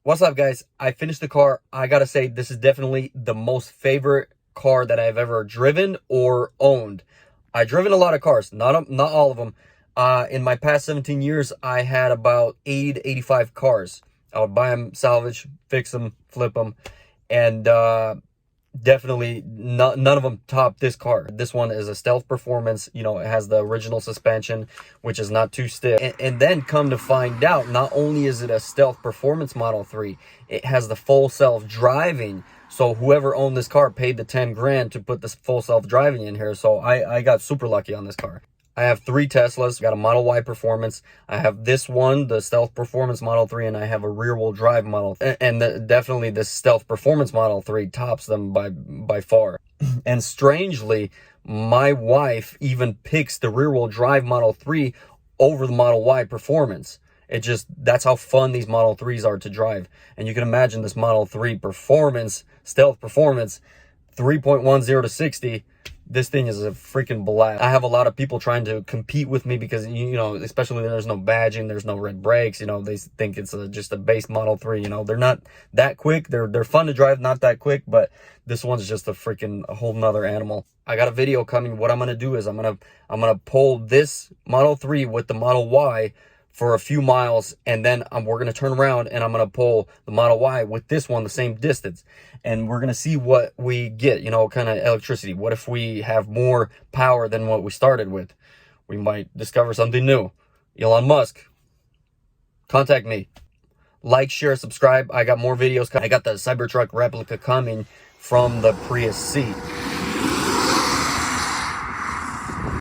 What's up, guys? I finished the car. I gotta say, this is definitely the most favorite car that I've ever driven or owned. I've driven a lot of cars, not all of them. In my past 17 years, I had about 80 to 85 cars. I would buy them salvage, fix them, flip them, and definitely none of them top this car. This one is a Stealth Performance. You know, it has the original suspension, which is not too stiff. And then come to find out, not only is it a Stealth Performance Model 3, it has the full self-driving. So whoever owned this car paid the 10 grand to put this full self-driving in here. So I got super lucky on this car. I have 3 Teslas. Got a Model Y Performance. I have this one, the Stealth Performance Model 3, and I have a rear-wheel drive Model 3. And definitely the Stealth Performance Model 3 tops them by far. And strangely, my wife even picks the rear-wheel drive Model 3 over the Model Y Performance. That's how fun these Model 3s are to drive. And you can imagine this Model 3 Performance, Stealth Performance, 3.10 to 60. This thing is a freaking blast. I have a lot of people trying to compete with me because, you know, especially there's no badging, there's no red brakes, you know, they think it's just a base Model 3, you know. They're not that quick. They're fun to drive, not that quick, but this one's just a freaking whole nother animal. I got a video coming. What I'm going to do is I'm going to pull this Model 3 with the Model Y for a few miles, and then we're going to turn around and I'm going to pull the Model Y with this one the same distance, and we're going to see what we get, you know, kind of electricity. What if we have more power than what we started with? We might discover something new. Elon Musk, contact me. Like, share, subscribe. I got more videos. I got the Cybertruck replica coming from the Prius C.